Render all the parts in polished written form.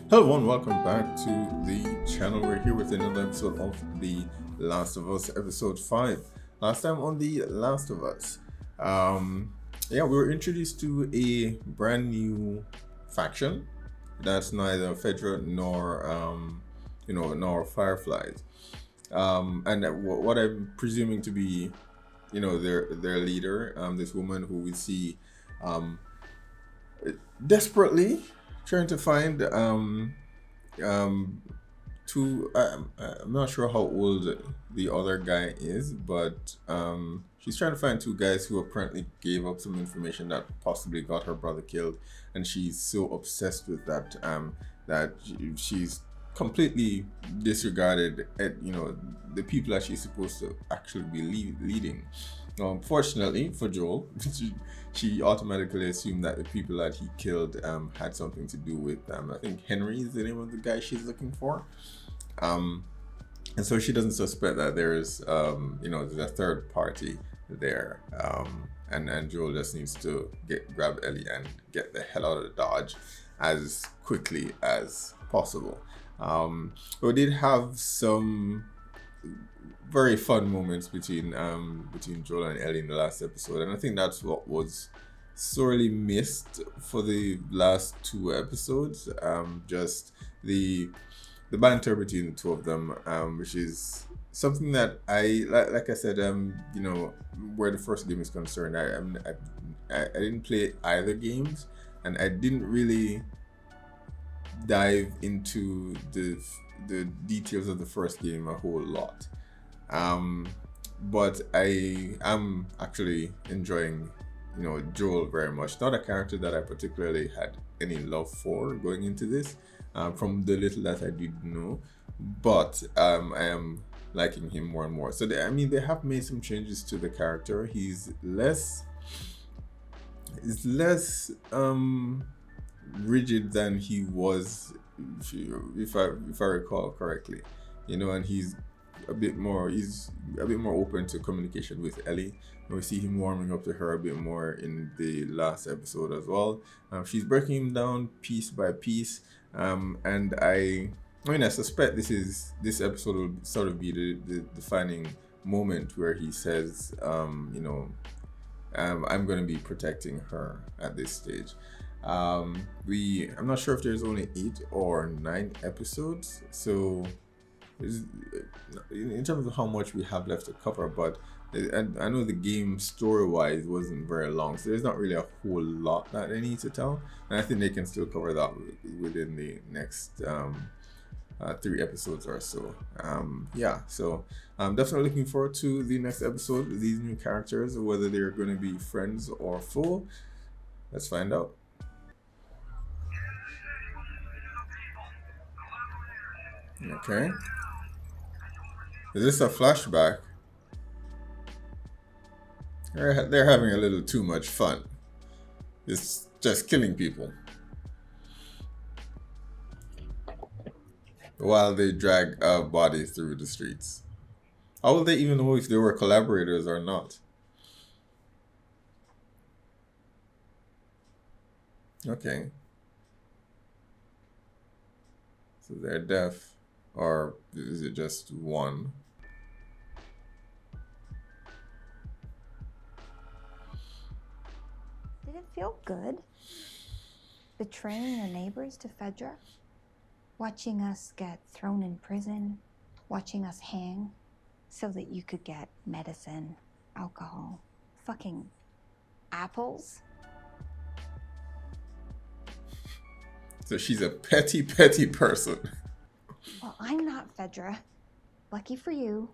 Hello everyone, welcome back to the channel. We're here with another episode of The Last of Us, episode 5. Last time on The Last of Us, we were introduced to a brand new faction that's neither Fedra nor Fireflies. What I'm presuming to be, their leader, this woman who we see, desperately trying to find um two I'm not sure how old the other guy is, but she's trying to find two guys who apparently gave up some information that possibly got her brother killed, and she's so obsessed with that that she's completely disregarded the people that she's supposed to actually be leading. Fortunately for Joel, she automatically assumed that the people that he killed had something to do with I think Henry is the name of the guy she's looking for. And so she doesn't suspect that there's there's a third party there. And Joel just needs to grab Ellie and get the hell out of Dodge as quickly as possible. We did have some very fun moments between Joel and Ellie in the last episode, and I think that's what was sorely missed for the last two episodes. Just the banter between the two of them, which is something that I like I said, where the first game is concerned, I didn't play either games, and I didn't really dive into the details of the first game a whole lot. But I am actually enjoying, Joel very much. Not a character that I particularly had any love for going into this, from the little that I did know, but I am liking him more and more. So they have made some changes to the character. He's less rigid than he was, if I recall correctly, and he's a bit more open to communication with Ellie. And we see him warming up to her a bit more in the last episode as well. She's breaking him down piece by piece, and I suspect this episode will sort of be the defining moment where he says, I'm going to be protecting her at this stage. I'm not sure if there's only 8 or 9 episodes, so in terms of how much we have left to cover, but I know the game story-wise wasn't very long, so there's not really a whole lot that they need to tell, and I think they can still cover that within the next 3 episodes or so. So I'm definitely looking forward to the next episode with these new characters, whether they're going to be friends or foe. Let's find out. Okay. Is this a flashback? They're having a little too much fun. It's just killing people while they drag bodies through the streets. How will they even know if they were collaborators or not? Okay. So they're deaf. Or is it just one? Did it feel good? Betraying your neighbors to Fedra? Watching us get thrown in prison? Watching us hang so that you could get medicine, alcohol, fucking apples? So she's a petty person. Well, I'm not Fedra. Lucky for you.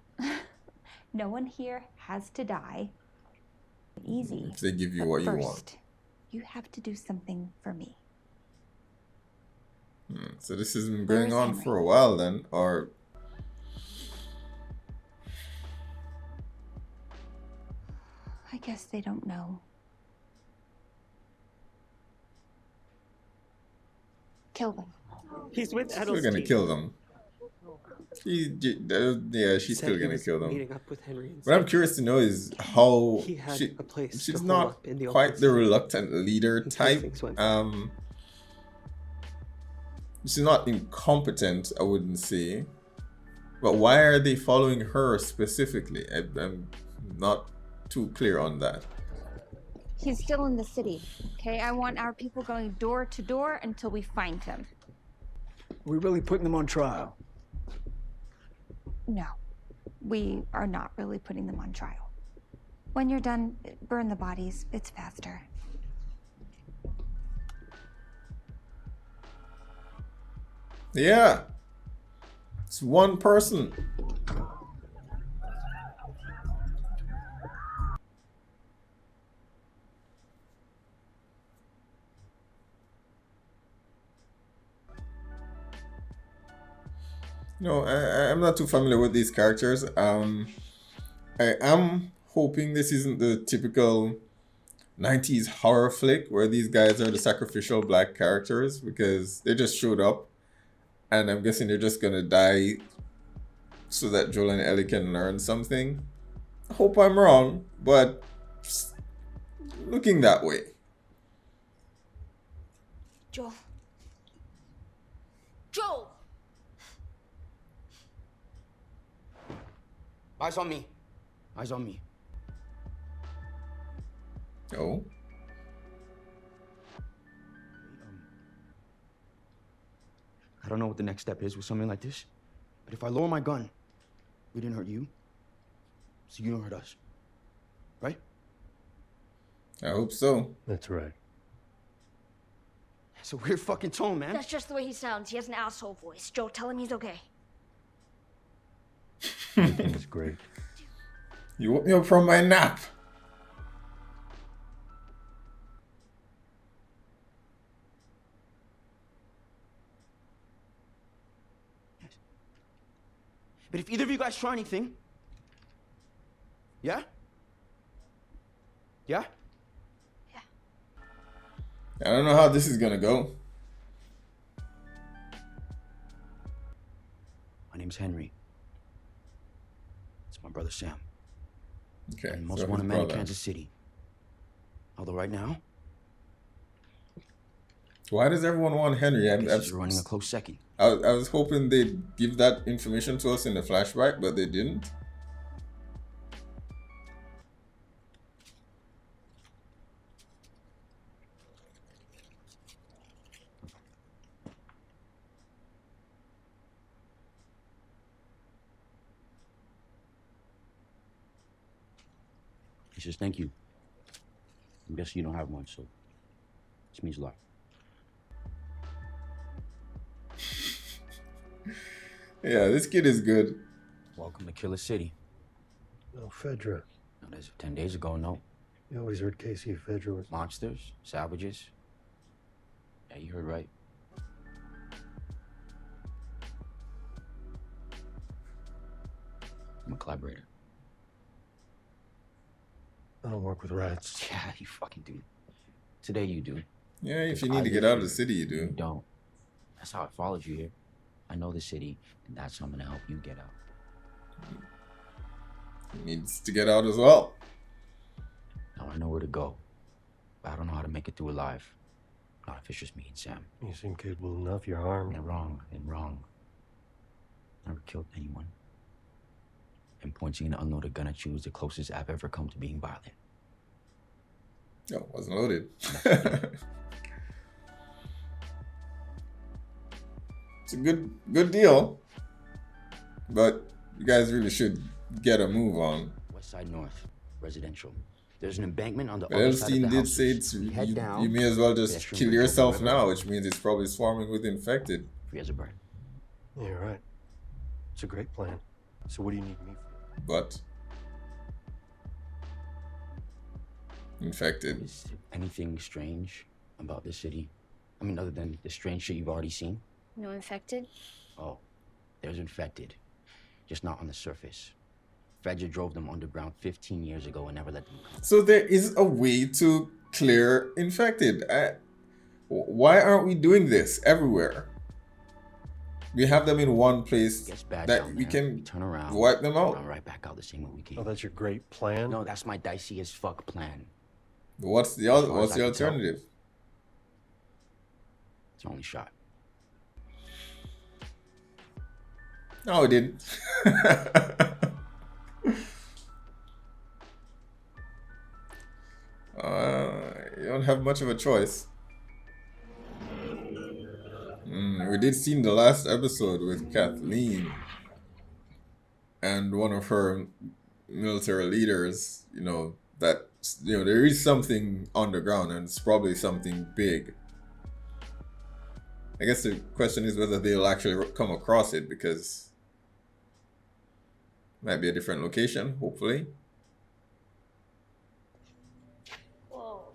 No one here has to die. Easy. If they give you what you want. You have to do something for me. So this has been going on for a while then, or... I guess they don't know. Kill them. He's with Edel's still gonna kill them. She's still gonna kill them. What I'm curious to know is how she's not quite the reluctant leader type. she's not incompetent, I wouldn't say. But why are they following her specifically? I'm not too clear on that. He's still in the city, okay? I want our people going door to door until we find him. We're really putting them on trial. No, we are not really putting them on trial. When you're done, burn the bodies. It's faster. Yeah. It's one person. No, I'm not too familiar with these characters. I am hoping this isn't the typical 90s horror flick where these guys are the sacrificial black characters, because they just showed up and I'm guessing they're just gonna die so that Joel and Ellie can learn something. I hope I'm wrong, but it's looking that way. Joel. Joel! Eyes on me. Eyes on me. Oh. I don't know what the next step is with something like this, but if I lower my gun, we didn't hurt you, so you don't hurt us. Right? I hope so. That's right. It's a weird fucking tone, man. That's just the way he sounds. He has an asshole voice. Joe, tell him he's okay. I think it's great. You woke me up from my nap. But if either of you guys try anything, yeah? Yeah? I don't know how this is gonna go. My name's Henry. It's my brother Sam. Okay. I'm the most so wanted his man in brother. Kansas City. Although right now, Why does everyone want Henry? you're running a close second. I was hoping they'd give that information to us in the flashback, but they didn't. He says thank you. I'm guessing you don't have one, so this means a lot. Yeah, this kid is good. Welcome to Killer City. No, Fedra. No, that's 10 days ago, no. You always heard Casey Fedra was... Monsters, savages. Yeah, you heard right. I'm a collaborator. I don't work with rats. Yeah, you fucking do. Today you do. Yeah, if you need to get out of the city, you You do. don't. That's how I followed you here. I know the city, and that's how I'm gonna help you get out. He needs to get out as well. Now I know where to go, but I don't know how to make it through alive. Not if it's just me and Sam. You seem capable enough. You're armed. They're wrong. They're wrong. Never killed anyone. And pointing an unloaded gun at you is the closest I've ever come to being violent. Oh, wasn't loaded. It's a good deal. But you guys really should get a move on. West Side North, residential. There's an embankment on the But other side of Elstein the did houses. say it's We head down, you may as well just pedestrian kill bridge over yourself the now, river. which means it's probably swarming with infected. Free as a bird. Yeah, you're right. It's a great plan. So what do you need me for? But infected. Is there anything strange about this city? I mean, other than the strange shit you've already seen? No infected? Oh, there's infected. Just not on the surface. Fedra drove them underground 15 years ago and never let them come. So there is a way to clear infected. Why aren't we doing this everywhere? We have them in one place It gets bad that down we there. can We turn around, wipe them out. run right back out the same way we came. Oh, that's your great plan? No, that's my dicey as fuck plan. What's the As far what's as the I can tell. alternative? It's our only shot. No, it didn't. You don't have much of a choice. We did see in the last episode with Kathleen and one of her military leaders, that there is something underground and it's probably something big. I guess the question is whether they'll actually come across it, because it might be a different location, hopefully. Whoa.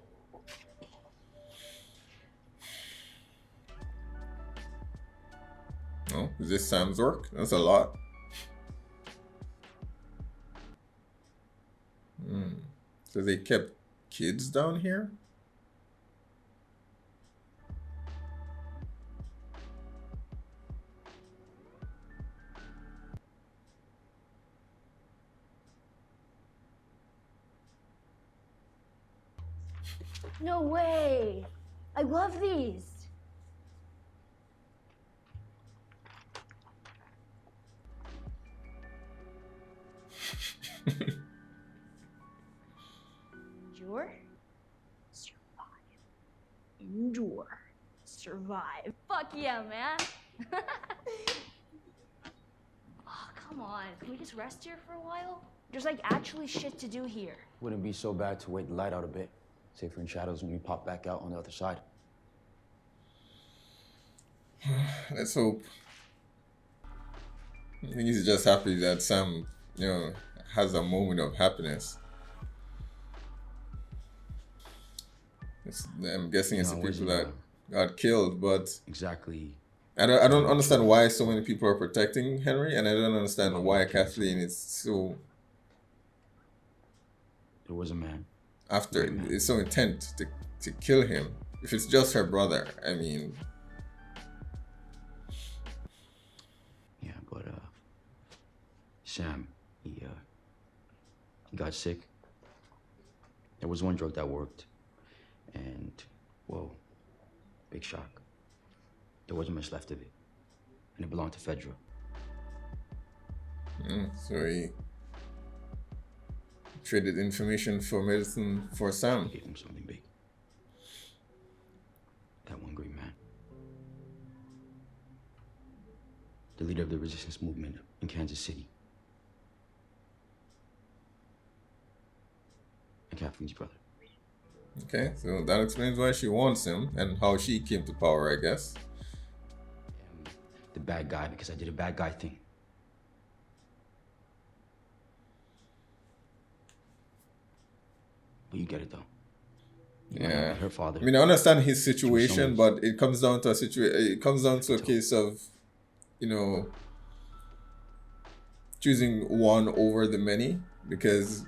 Oh, is this Sam's work? That's a lot. So they kept kids down here? No way. I love these. Endure. Survive. Endure. Survive. Fuck yeah, man. Oh, come on. Can we just rest here for a while? There's like actually shit to do here. Wouldn't be so bad to wait the light out a bit. Safer in shadows when we pop back out on the other side. Let's hope. I think he's just happy that Sam, has a moment of happiness. I'm guessing it's the people that got killed, but Exactly. I don't understand why so many people are protecting Henry, and I don't understand why Kathleen is so There was a man. after it's so intent to kill him. If it's just her brother, I mean, Yeah, but Sam, he got sick. There was one drug that worked, and whoa, big shock. There wasn't much left of it, and it belonged to Fedra. so he traded information for medicine for Sam. Gave him something big. That one great man. The leader of the resistance movement in Kansas City. And Kathleen's brother. Okay, so that explains why she wants him and how she came to power, I guess. The bad guy because I did a bad guy thing. But you get it though. You might not Yeah. be her father. I mean, I understand his situation, someone's- but it comes down to it comes down to a case of, choosing one over the many, because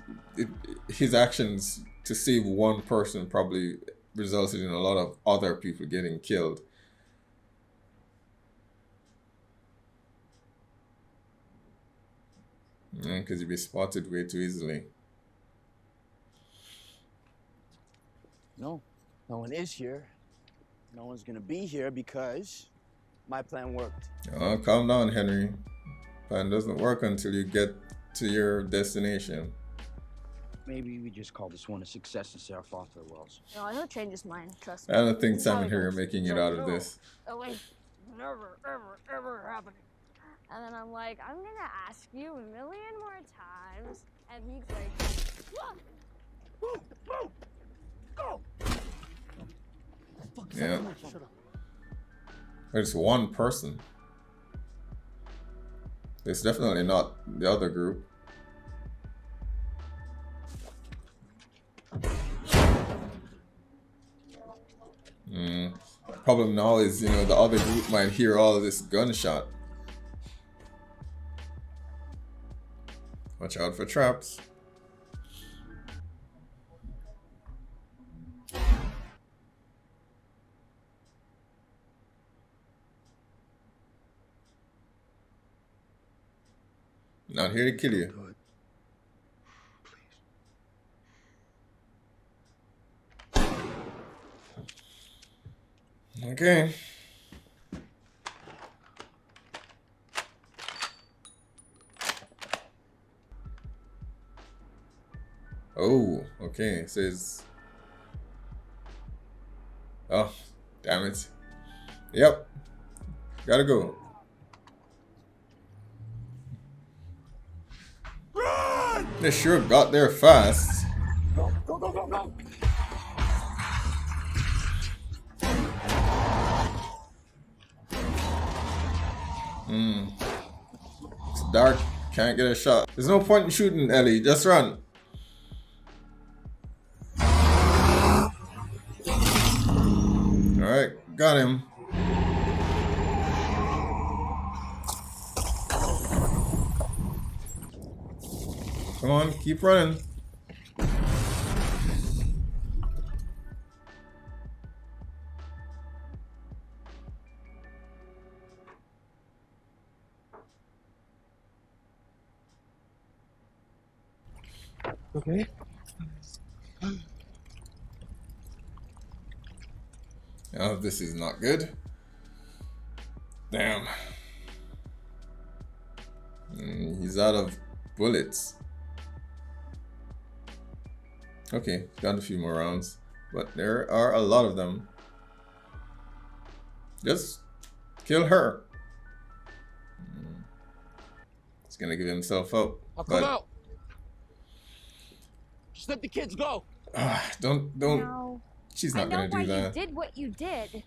his actions to save one person probably resulted in a lot of other people getting killed. Because you'd be spotted way too easily. No, no one is here. No one's gonna be here because my plan worked. Oh, calm down, Henry. Plan doesn't work until you get to your destination. Maybe we just call this one a success and say our father wells. No, he'll change his mind. Trust me. I don't think This is Sam how and he Harry are goes. making He's it like, out of "No, this. Ellie, never, ever, ever happening." And then I'm like, I'm gonna ask you a million more times. And he's like, Go! Yeah. But it's one person. It's definitely not the other group. Problem now is, the other group might hear all of this gunshot. Watch out for traps. Not here to kill you. Do it. Please. Okay. Okay, it says. Oh, damn it. Yep. Gotta go. Run! They sure got there fast. Go, go, go, go, go! It's dark. Can't get a shot. There's no point in shooting, Ellie. Just run. Alright, got him. Come on, keep running. Okay. Oh, this is not good. Damn. He's out of bullets. Okay, got a few more rounds. But there are a lot of them. Just kill her. He's gonna give himself up. I'll come But out. Just let the kids go. don't. No. She's I not know gonna why do that. you did what you did.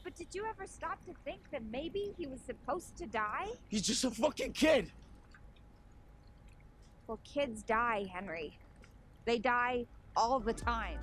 But did you ever stop to think that maybe he was supposed to die? He's just a fucking kid. Well, kids die, Henry. They die all the time.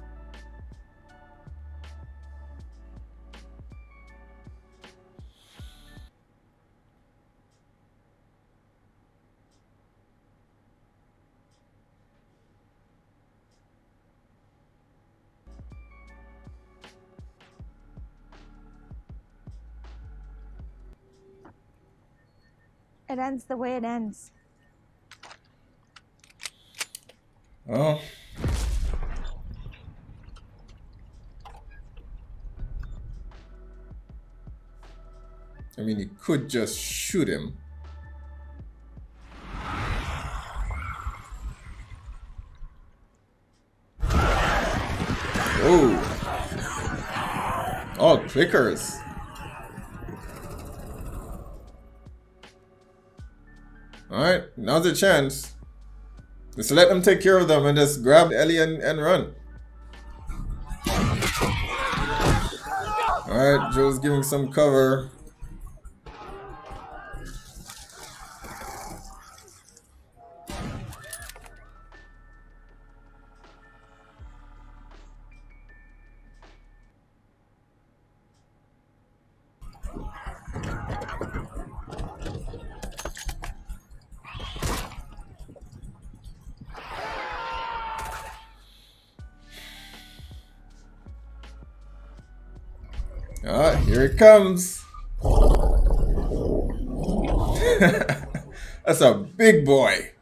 It ends the way it ends. Oh. I mean, you could just shoot him. Oh. All clickers. Alright, now's the chance. Just let them take care of them and just grab Ellie and run. Alright, Joe's giving some cover. Ah, here it comes. That's a big boy.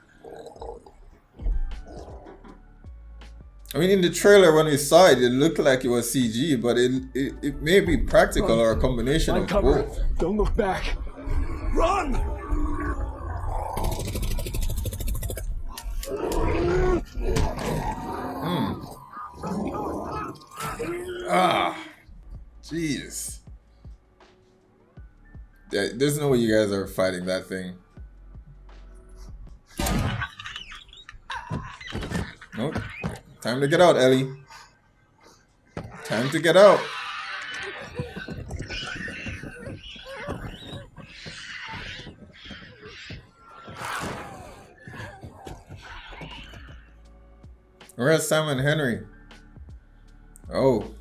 I mean, in the trailer when we saw it, it looked like it was CG, but it may be practical or a combination of both. Don't look back. Run! Ah, jeez. There's no way you guys are fighting that thing. Nope. Time to get out, Ellie. Time to get out. Where's Sam and Henry? Oh.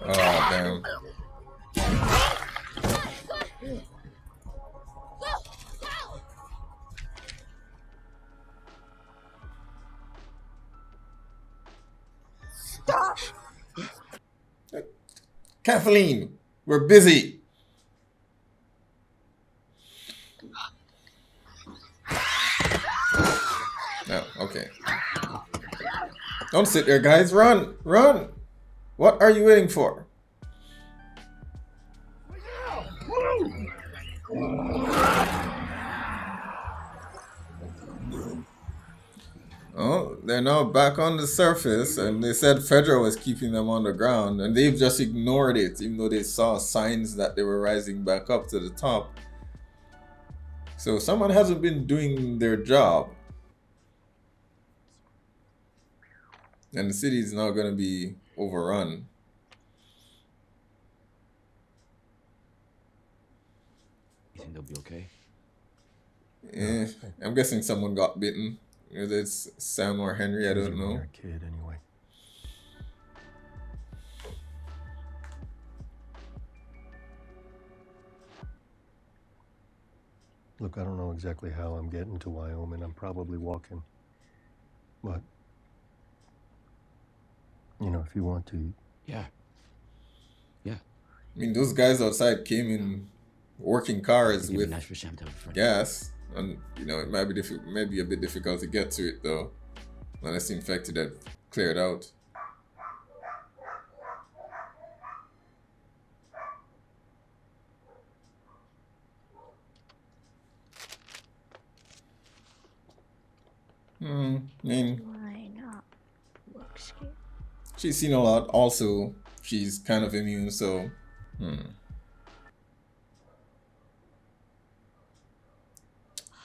Oh, damn. Stop! Kathleen, we're busy. No, okay. Don't sit there, guys. Run! Run! What are you waiting for? Oh, they're now back on the surface, and they said Fedra was keeping them on the ground, and they've just ignored it, even though they saw signs that they were rising back up to the top. So someone hasn't been doing their job. And the city is now going to be overrun. You think they'll be okay? Yeah, I'm guessing someone got bitten. Whether it's Sam or Henry, I don't know. You're a kid anyway. Look, I don't know exactly how I'm getting to Wyoming. I'm probably walking. But, you know, if you want to. Yeah. I mean, those guys outside came in working cars It'd be with nice for Sam to have a friend. gas. And, you know, it might be maybe a bit difficult to get to it, though. Unless the infected had cleared out. I mean, Why not? Look scared. she's seen a lot. Also, she's kind of immune, so...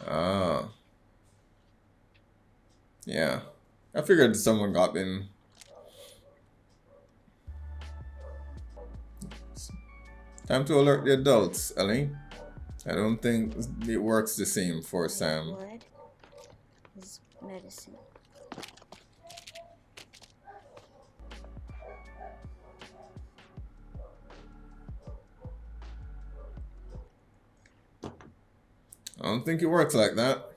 Ah. Yeah. I figured someone got in. Time to alert the adults, Ellie. I don't think it works the same for Sam. Blood is medicine. I don't think it works like that.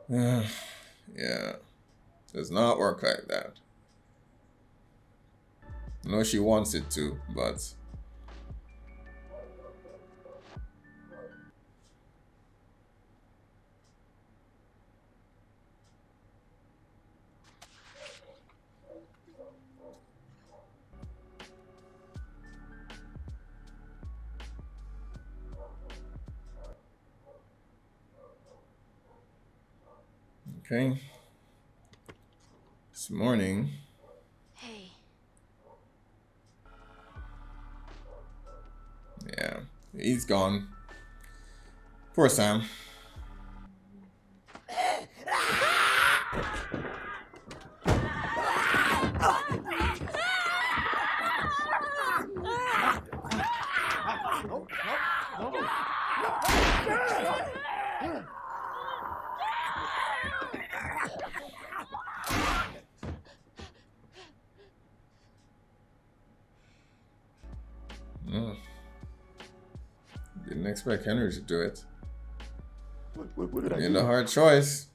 Yeah. Does not work like that. I know she wants it to, but... Okay. This morning. Hey. Yeah, he's gone. Poor Sam. Didn't expect Henry to do it. What did I Made do? a hard choice.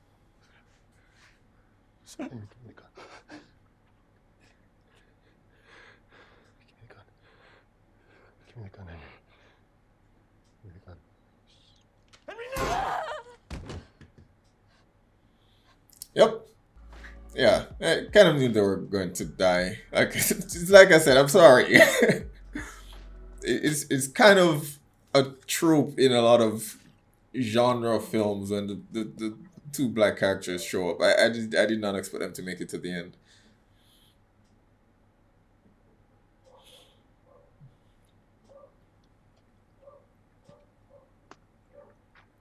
Henry, give me the gun. Give me the gun. Give me the gun, Henry. Give me the gun. Yep. Yeah, I kind of knew they were going to die. Like, like I said, I'm sorry. It's kind of a trope in a lot of genre films when the two black characters show up. I did not expect them to make it to the end.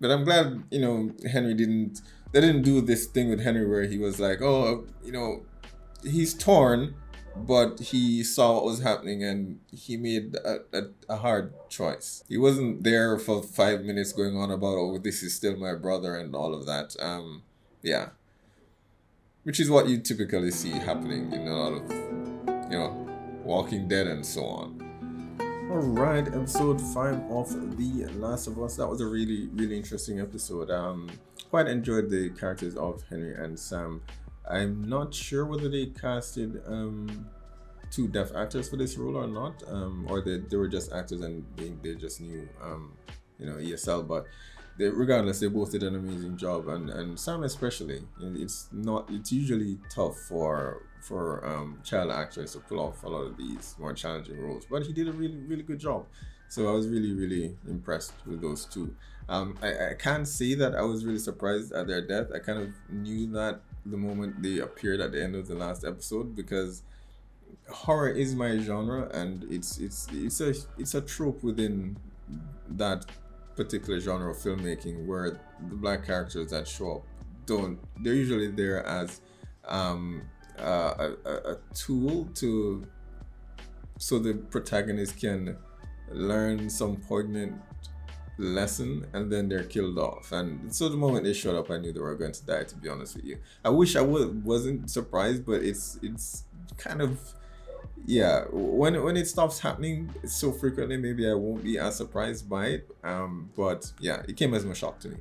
But I'm glad, you know, they didn't do this thing with Henry where he was like, oh, you know, he's torn, but he saw what was happening and he made a hard choice. He wasn't there for 5 minutes going on about, oh, this is still my brother and all of that. Yeah. Which is what you typically see happening in a lot of, you know, Walking Dead and so on. Alright, episode 5 of The Last of Us. That was a really, really interesting episode. Quite enjoyed the characters of Henry and Sam. I'm not sure whether they casted two deaf actors for this role or not, or they were just actors and they just knew, you know, ESL. But regardless, they both did an amazing job, and Sam especially. It's usually tough for child actors to pull off a lot of these more challenging roles, but he did a really, really good job. So I was really, really impressed with those two. I can't say that I was really surprised at their death. I kind of knew that the moment they appeared at the end of the last episode, because horror is my genre, and it's a trope within that particular genre of filmmaking where the black characters that show up don't they're usually there as a tool to so the protagonist can learn some poignant lesson, and then they're killed off. And so the moment they showed up, I knew they were going to die, to be honest with you. I wish wasn't surprised, but it's kind of, yeah, when it stops happening so frequently, maybe I won't be as surprised by it. But yeah, it came as a shock to me.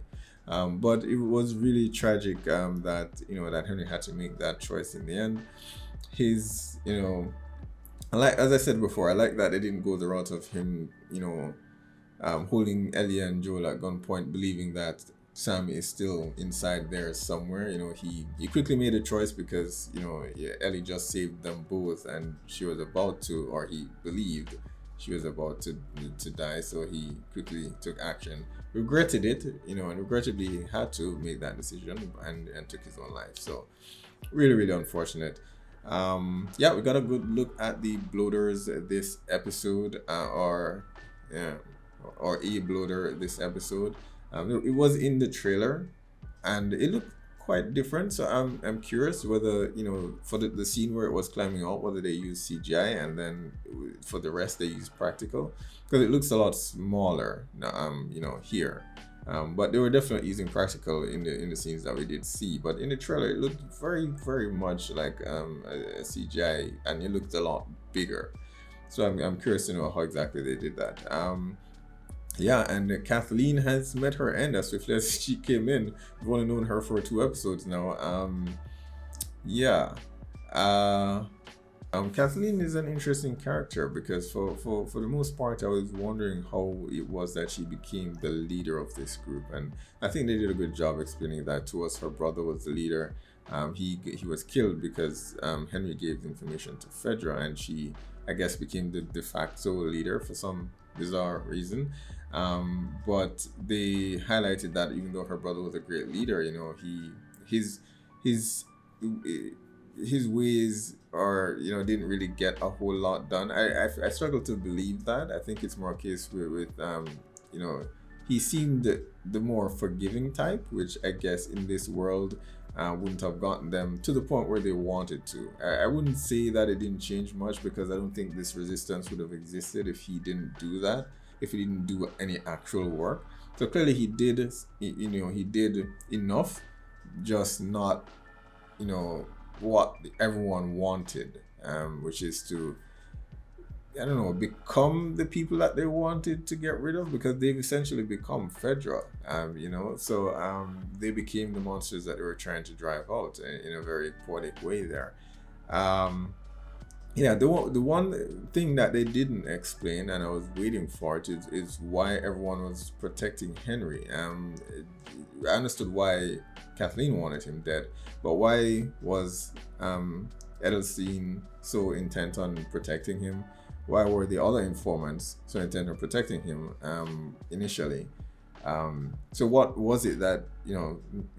But it was really tragic that that Henry had to make that choice in the end. His I like, as I said before, I like that they didn't go the route of him holding Ellie and Joel at gunpoint, believing that Sam is still inside there somewhere. He quickly made a choice because yeah, Ellie just saved them both, and she was about to, or he believed she was about to die. So he quickly took action, regretted it, and regrettably he had to make that decision and took his own life. So really, really unfortunate. Yeah, we got a good look at the bloaters this episode, or a bloater this episode. It was in the trailer, and it looked quite different. So I'm curious whether for the scene where it was climbing out, whether they use CGI, and then for the rest they use practical, because it looks a lot smaller here. But they were definitely using practical in the scenes that we did see. But in the trailer, it looked very, very much like a CGI, and it looked a lot bigger. So I'm curious to know how exactly they did that. Yeah, and Kathleen has met her end as swiftly as she came in. We've only known her for 2 episodes now. Yeah. Kathleen is an interesting character because for the most part, I was wondering how it was that she became the leader of this group, and I think they did a good job explaining that to us. Her brother was the leader. He was killed because Henry gave information to Fedra, and she, I guess, became the de facto leader for some bizarre reason. But they highlighted that even though her brother was a great leader, his ways are didn't really get a whole lot done. I struggle to believe that. I think it's more a case with he seemed the more forgiving type, which I guess in this world wouldn't have gotten them to the point where they wanted to. I wouldn't say that it didn't change much, because I don't think this resistance would have existed if he didn't do that, if he didn't do any actual work. So clearly he did he did enough, just not what everyone wanted, which is to, I don't know, become the people that they wanted to get rid of, because they've essentially become Fedra, so they became the monsters that they were trying to drive out in a very poetic way there. Yeah, the one thing that they didn't explain, and I was waiting for it, is why everyone was protecting Henry. I understood why Kathleen wanted him dead, but why was Edelstein so intent on protecting him? Why were the other informants so intent on protecting him initially? So what was it that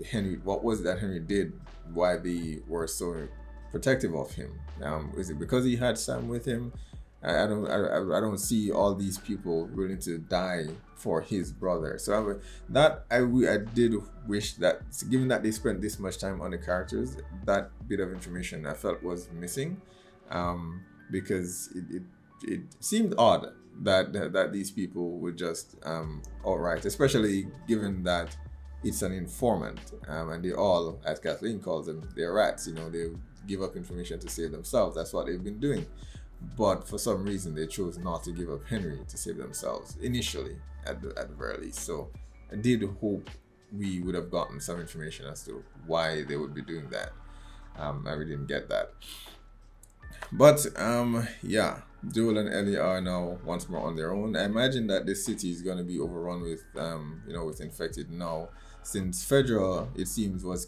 Henry did? Why they were so protective of him? Is it because he had Sam with him? I don't see all these people willing to die for his brother. So I did wish that, given that they spent this much time on the characters, that bit of information I felt was missing, because it seemed odd that these people would just outright, especially given that it's an informant, and they all, as Kathleen calls them, they're rats. They give up information to save themselves. That's what they've been doing. But for some reason, they chose not to give up Henry to save themselves initially, at the very least. So I did hope we would have gotten some information as to why they would be doing that. I really didn't get that. But yeah, Joel and Ellie are now once more on their own. I imagine that the city is going to be overrun with with infected now, since Fedra, it seems, was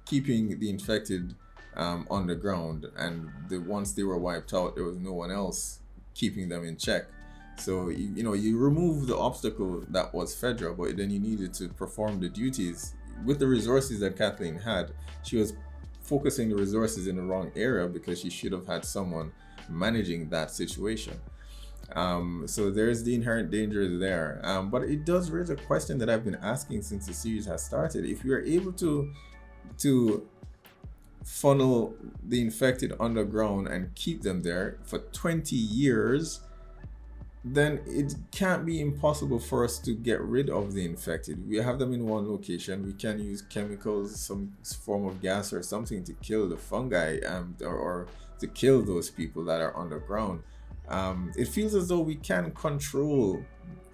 keeping the infected on the ground, and once they were wiped out, there was no one else keeping them in check. So you remove the obstacle that was Fedra, but then you needed to perform the duties with the resources that Kathleen had. She was focusing the resources in the wrong area because she should have had someone managing that situation. So there's the inherent danger there. But it does raise a question that I've been asking since the series has started. If you are able to funnel the infected underground and keep them there for 20 years, then it can't be impossible for us to get rid of the infected. We have them in one location. We can use chemicals, some form of gas or something to kill the fungi, or to kill those people that are underground. It feels as though we can control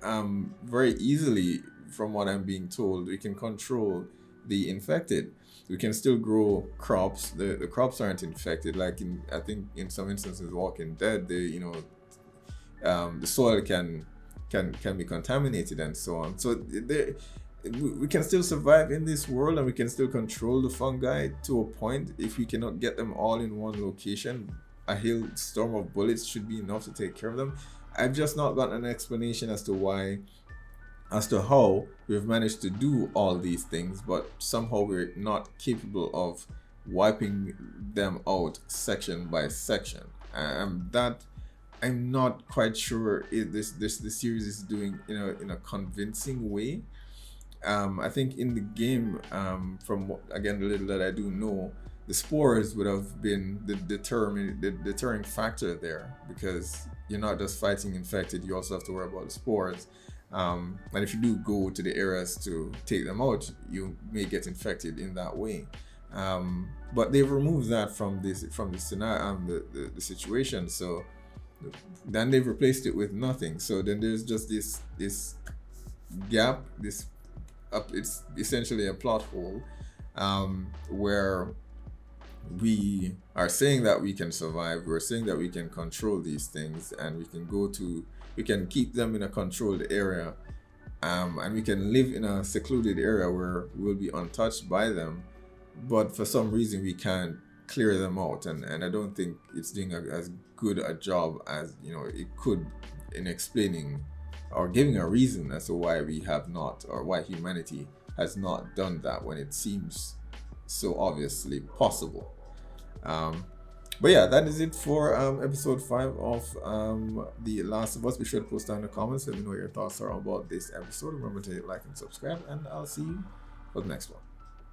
very easily, from what I'm being told. We can control the infected. We can still grow crops. The crops aren't infected. Like I think in some instances, Walking Dead, the soil can be contaminated and so on. So we can still survive in this world, and we can still control the fungi to a point. If we cannot get them all in one location, a hailstorm of bullets should be enough to take care of them. I've just not gotten an explanation as to how we've managed to do all these things, but somehow we're not capable of wiping them out section by section. That I'm not quite sure if the series is doing in a convincing way. I think in the game, from again the little that I do know, the spores would have been the deterring factor there, because you're not just fighting infected, you also have to worry about the spores. And if you do go to the areas to take them out, you may get infected in that way. But they've removed that from the scenario, the situation. So then they've replaced it with nothing. So then there's just this gap. It's essentially a plot hole, where we are saying that we can survive. We're saying that we can control these things, and we can keep them in a controlled area, and we can live in a secluded area where we'll be untouched by them. But for some reason, we can't clear them out, and I don't think it's doing as good a job as it could in explaining or giving a reason as to why we have not, or why humanity has not done that when it seems so obviously possible. But yeah, that is it for episode 5 of The Last of Us. Be sure to post down in the comments. Let me know what your thoughts are about this episode. Remember to hit like and subscribe, and I'll see you for the next one.